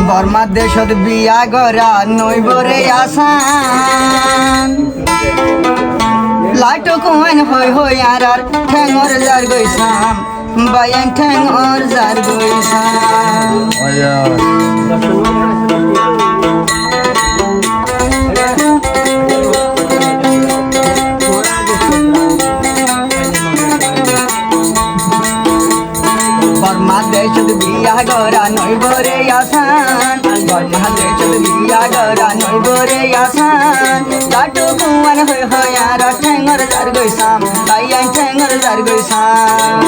বর্মা দেশত বিয়া গরা নইবরে আসান লাইটো কোন হই আর ঠেঙর যার গইসাম বায়ান ঠেঙর যার গইসাম বর্মা দেশত বিয়া গরা নইবরে আসান বর্মা দেশত বিয়া গরা নইবরে আসান লাটো কুয়ান হই আর ঠেঙর যার গইসাম বায়ান ঠেঙর যার গইসাম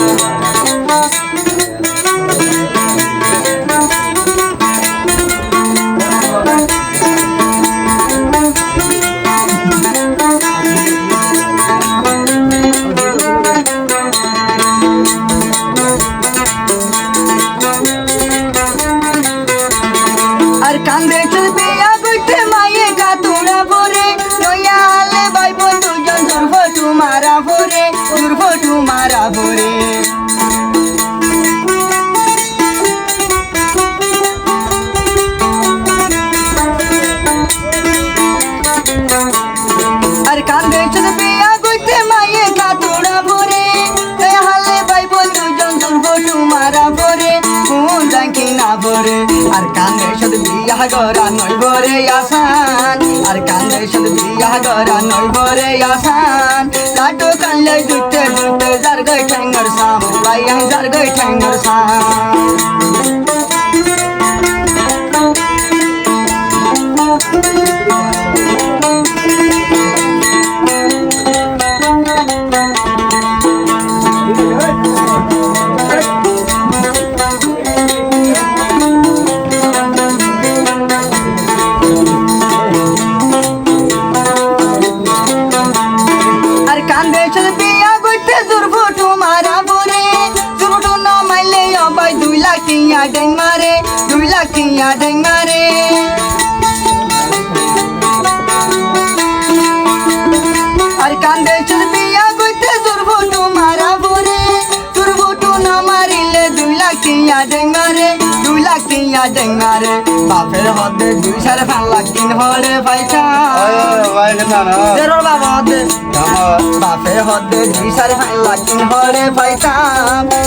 আর কান্দে চলবে আগতে মায়ে কাতুরা ভরে নয়া আলে ভাই বন্ধু জন দুর্ভটু মারা ভরে আর কান্দে চলবে আগতে মায়ে কাতুরা ভরে নয়া আলে ভাই বন্ধু জন দুর্ভটু মারা ভরে কোন জাঙ্কি না ভরে আর কান্দে শুধু বিয়া গরা নইবরে আসান আর কান্দে শুধু বিয়া গরা নইবরে আসান লাটো কানলে দুতে যার গই ঠেঙ্গর সাম বাইয়া যার গই ঠেঙ্গর সাম কান্দে চল বিয়া গইতে জুরভটু মারা বরে জুরভটু না মাইলে অবাই 2 লাখ টিয়া ডেং মারে 2 লাখ টিয়া ডেং মারে আর কান্দে চল বিয়া গইতে জুরভটু মারা বরে জুরভটু না মারিলে 2 লাখ টিয়া ডেং মারে 2 লাখ টিয়া ডেং মারে বাপের হদে 2.5 লাখ দিন হলে পয়সা জেরো বাবা হদে বাপের হদে 2.5 লাখ দিন হলে পয়সা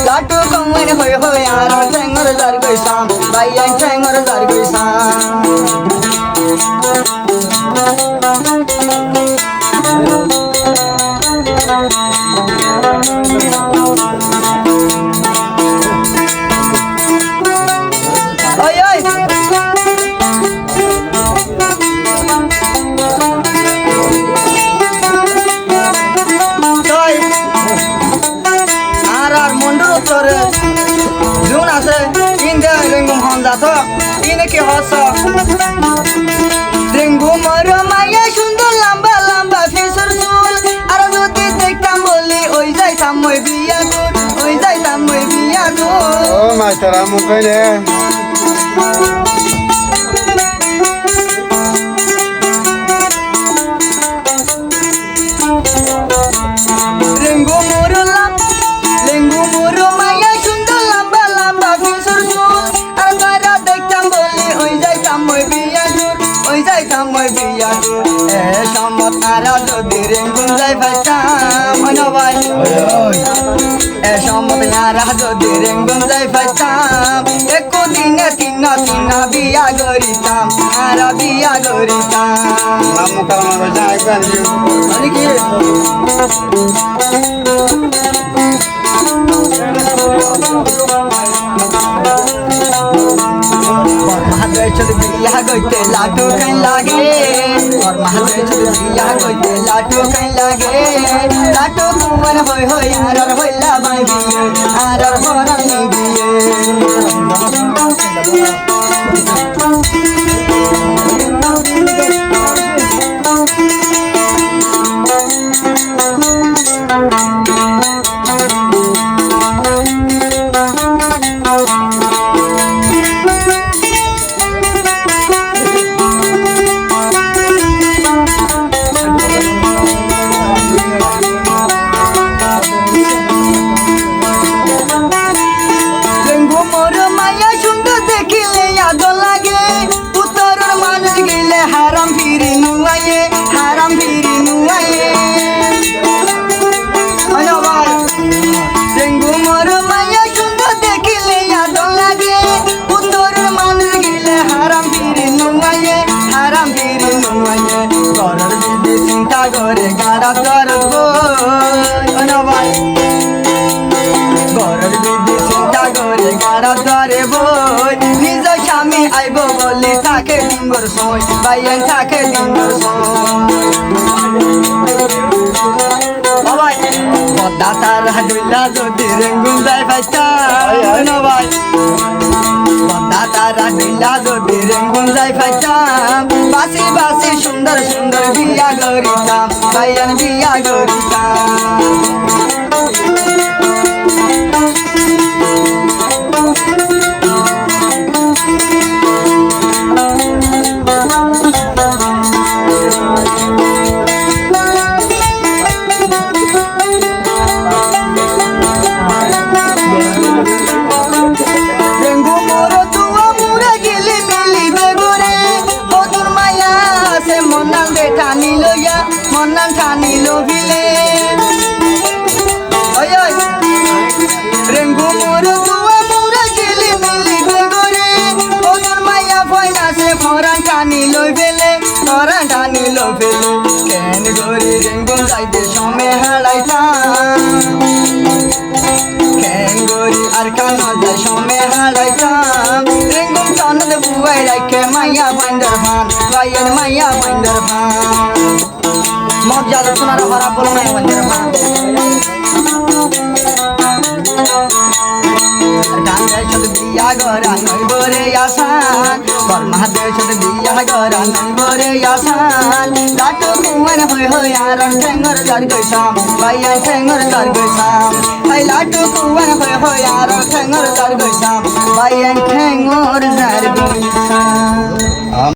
লাটু কমন হই আর ঠেঙ্গর যার গইসাম বাইয়া ঠেঙ্গর যার গইসাম ওই ওই আর মন্ডল উত্তরে জুন আছে ইন্দে রেঙ্গুম হন্দা তো ইনে কি হস রেঙ্গুম মাইয়া সুন্দর লম্বা লম্বা ফিসুর চুল আর যদি দেখতাম বলি ওই যাইতাম মই বিয়া দূর ওই যাইতাম মই বিয়া দূর ও মাস্টার আমু কইলে লেঙ্গু মোরো মাইয়া সুন্দর লম্বা লম্বা ফিসুর চুল আর তারা দেখতাম বলি ওই যাইতাম মই বিয়া দূর ওই যাইতাম মই বিয়া দূর এ সম্মত আরা যদি রেঙ্গুম যাই ফাইতাম হয় না ভাই এ সম্মত আরা যদি রেঙ্গুম যাই ফাইতাম একো দিনে তিন বিয়া গরিতাম আরা বিয়া গরিতাম আমু কালামা যাই কান্দি মানে কি महादेव बिया गइते लाटू कहीं लागे और महादेव बिया गइते लाटू कहीं लागे लाटू कुवन होय यार होइला बाई बिये आर भरनी बिये ডিঙ্গর সই বাইয়ান থাকে ডিঙ্গর সবাই পদ্মা তারা দুইলা যদি রেঙ্গুন যায় ফাইটা ভাই পদ্মা তারা দুইলা যদি রেঙ্গুন যায় ফাইটা বাসি বাসি সুন্দর সুন্দর বিয়া গরিতাম বাইয়ান বিয়া গরিতাম মন্নান ঠানি লোভিলে ওই ওই রেঙ্গু মোর তুয়া মুরা গিলি মিলি বেগরে ওর মাইয়া ফয়না সে ফরান ঠানি লইবেলে ফরান ঠানি লইবেলে কেন গরি রেঙ্গু যাইতে সমে হালাইতাম কেন গরি আর কান যায় সমে হালাইতাম রেঙ্গু চনদ বুয়াই রাখে মাইয়া বাইন্দার ভান বাইয়ের মাইয়া বাইন্দার ভান মগ যাদা তোমার হরা বলো না বন্ধের মা ডাঙ্গাই ছোট বিয়া গরা নই বরে আসান বর্মাদের ছোট বিয়া গরা নই বরে আসান লাটু কুমার হই হই আর ঠেঙ্গর জার গইসাম বাইয়া ঠেঙ্গর জার গইসাম আই লাটু কুমার হই হই আর ঠেঙ্গর জার গইসাম বাইয়া ঠেঙ্গর জার